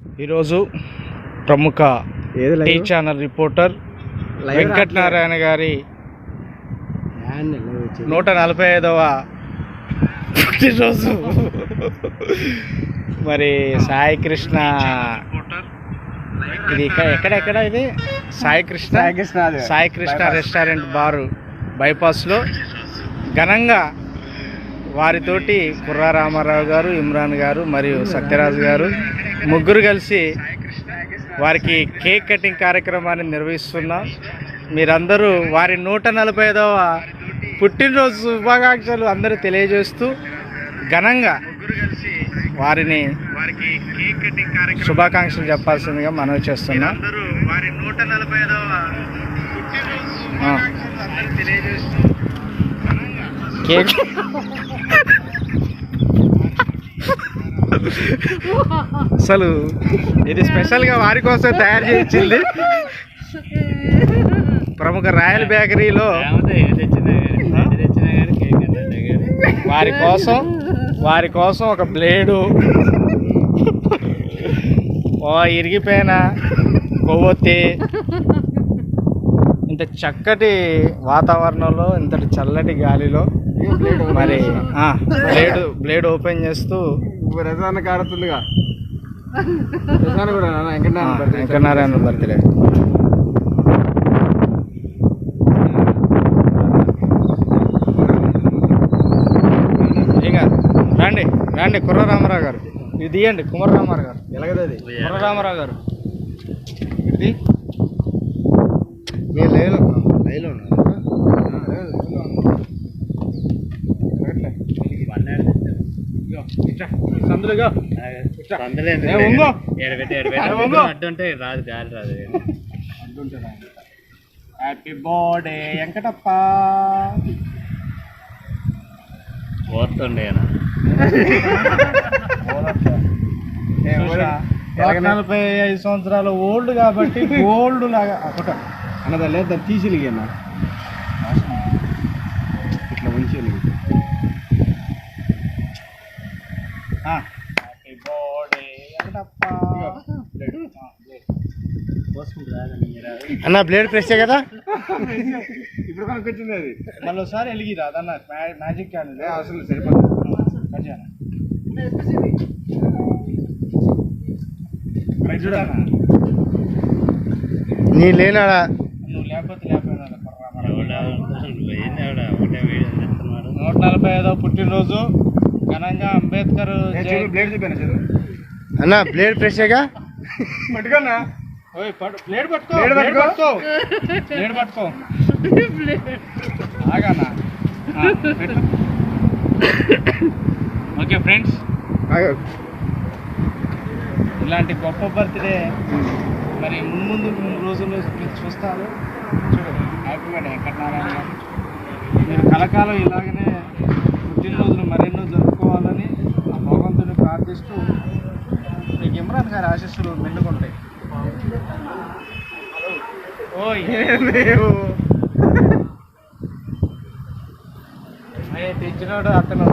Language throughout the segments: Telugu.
ఈరోజు ప్రముఖ టీ ఛానల్ రిపోర్టర్ వెంకటనారాయణ గారి 145వ పుట్టినరోజు. మరి సాయి కృష్ణ, ఇది ఎక్కడ ఇది సాయి కృష్ణ రెస్టారెంట్ బారు బైపాస్లో ఘనంగా వారితోటి కుర్రా రామారావు గారు, ఇమ్రాన్ గారు మరియు సత్యరాజు గారు ముగ్గురు కలిసి వారికి కేక్ కటింగ్ కార్యక్రమాన్ని నిర్వహిస్తున్నాం. మీరందరూ వారి 145వ పుట్టినరోజు శుభాకాంక్షలు అందరూ తెలియజేస్తూ ఘనంగా వారికి శుభాకాంక్షలు చెప్పాల్సిందిగా మనవి చేస్తున్నాం. కేక్ అసలు ఇది స్పెషల్గా వారి కోసం తయారు చేయించింది. ప్రముఖ రాయల్ బేకరీలో వారి కోసం ఒక బ్లేడు, ఇరిగిపోయిన కొవ్వొత్తి, ఇంత చక్కటి వాతావరణంలో, ఇంతటి చల్లటి గాలిలో మరి బ్లేడ్ ఓపెన్ చేస్తూ కాడుతుందిగా వెంకటనారాయణ బర్త్డే. ఇంకా రండి కుర్ర రామారావు గారు, ఇది తీయండి. కుమార్ రామారావు గారు ఎలాగది కుర్ర రామారావు గారు ఇది లైలో అడ్డుంటే రాదు, గాలి రాదు. Happy birthday Venkatappa. పోతుండే 45 సంవత్సరాల ఓల్డ్ కాబట్టి గోల్డ్ లాగా అన్నదా లేదు, దాన్ని తీసిలిగన్నా ఇట్లా మంచి అన్న బ్లేడ్ ప్రెస్ కదా ఇప్పుడు కనుకొచ్చింది. అది మళ్ళీ ఒకసారి వెలిగిరా అదన్న మ్యాజిక్ క్యాండిల్ అసలు సరిపోతుంది. నీ లేనాడా నువ్వు లేకపోతే 145వ పుట్టినరోజు ఘనంగా అంబేద్కర్ బ్లేడ్ చూపాను అన్న బ్లేడ్ ప్రెస్గా పట్టుకన్నా. బ్లేడ్ పట్టుకో ఆగానా. ఓకే ఫ్రెండ్స్, ఇలాంటి గొప్ప బర్త్డే మరి ముందు రోజుల్లో మీరు చూస్తారు. చూడండి హ్యాపీగా వెంకటనారాయణ మీరు కలకాలం ఇలాగనే పుట్టినరోజులు మరెన్నో జరుపుకోవాలని ఆ భగవంతుని ప్రార్థిస్తూ మీకు ఇమ్రాన్ గారి ఆశీస్సులు మెండుకుంటాయి. తెచ్చినోడు అతను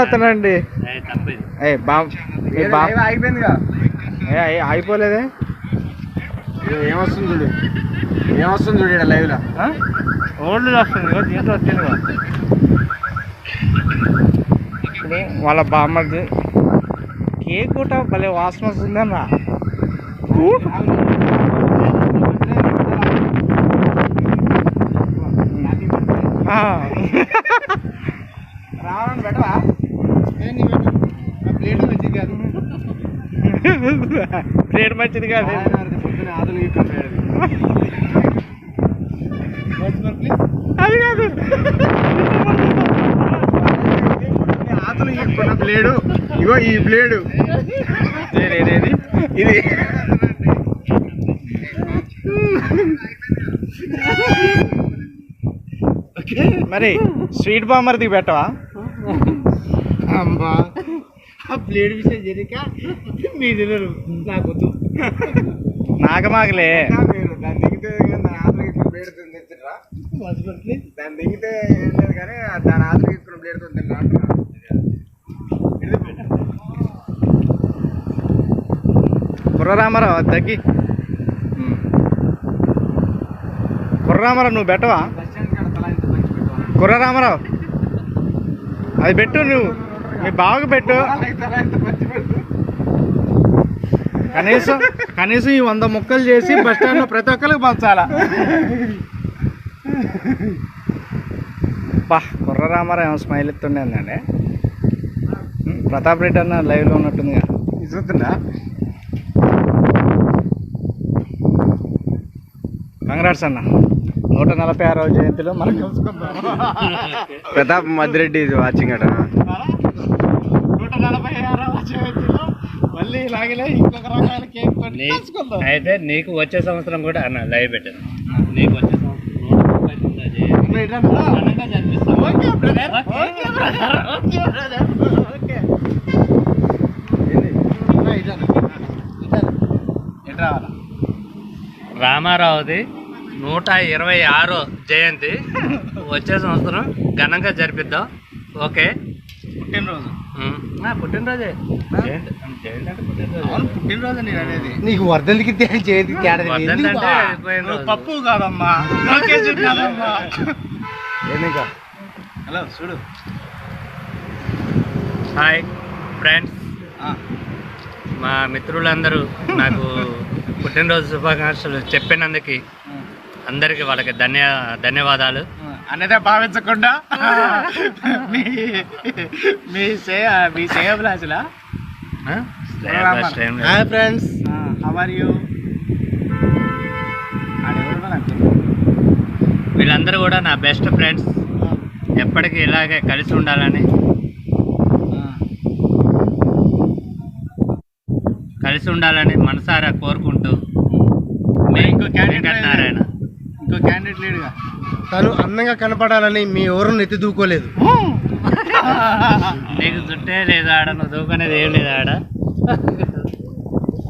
అతనండి. అయిపోయిందిగా, అయిపోలేదే. ఏమొస్తుంది చూడు లైవ్ లో ఓల్డ్ వస్తుంది, దీంట్లో వచ్చిందిగా. వాళ్ళ బామ్మది కేక్ కూడా భలే వాసన వస్తుందన్న. రావడం బెటరా? ప్లేట్ మంచిది కాదు. పొద్దున ఆదులు అది కాదు, ఆతులు ఇక్కున్న బ్లేడు. ఇగో ఈ బ్లేడు ఇది మరి స్వీట్ బామ్మర్ది పెట్టవా? అమ్మా ఆ బ్లేడ్ విషయం జరిక మీ తినరు, నాకు నాగమాగలే. దాన్ని దిగితే బ్లేడ్ తెచ్చిరా, దాన్ని దిగితే ఏం లేదు కానీ దాని ఆతులు ఇక్కున్న బ్లేడ్ కుర్రరామారావు దగ్గి కుర్రరామారావు నువ్వు పెట్టవా కుర్రరామారావు అది పెట్టు నువ్వు మీ బావకు పెట్టు కనీసం ఈ 100 ముక్కలు చేసి బస్ స్టాండ్ లో ప్రతి ఒక్కరికి పంచాలా బా కుర్రరామారావు ఏమో స్మైల్ ఎత్తుండేందండి ప్రతాప్ రెడ్డి అన్న లైవ్ లో ఉన్నట్టుందిగా చూస్తుందా కంగ్రాట్స్ అన్న 146వ జయంతిలో మనం కలుసుకుందాం ప్రతాప్ మద్దిరెడ్డి వాచింగ్ అట 146వ జయంతిలో మళ్ళీ ఇలాగలే ఇంకొక రకాల కేక్ తోటి కలుసుకుందాం. అయితే నీకు వచ్చే సంవత్సరం కూడా అన్న లైవ్ పెట్టాను నీకు వచ్చే సంవత్సరం ఓకే బ్రదర్ ఓకే రామారావుది 126వ జయంతి వచ్చే సంవత్సరం ఘనంగా జరిపిద్దాం. ఓకే పుట్టినరోజు పుట్టినరోజే జయంతి జయంతి అంటే పుట్టినరోజు. అవును పుట్టినరోజు నేను అనేది నీకు వర్ధంతికి జయంతి వర్ధంతి అంటే పోయిన రోజు. పప్పు కాదమ్మా లోకేష్ కాదమ్మా హలో చూడు హాయ్ ఫ్రెండ్స్, మా మిత్రులందరూ నాకు పుట్టినరోజు శుభాకాంక్షలు చెప్పినందుకు అందరికీ వాళ్ళకి ధన్యవాదాలు. అన్నదే భావించకుండా మీ శ్రేయభిలాషులా hi friends, how are you వీళ్ళందరూ కూడా నా బెస్ట్ ఫ్రెండ్స్, ఎప్పటికీ ఇలాగే కలిసి ఉండాలని మనసారా కోరుకుంటూ ఇంకో క్యాండిడేట్ నారాయణ. ఇంకో క్యాండిడేట్ లేడుగా తను అందంగా కనపడాలని మీ ఎవరు నెత్తి దూకోలేదు. నీకు చుట్టే లేదా ఆడ, నువ్వు దూకనేది ఏం లేదా ఆడ.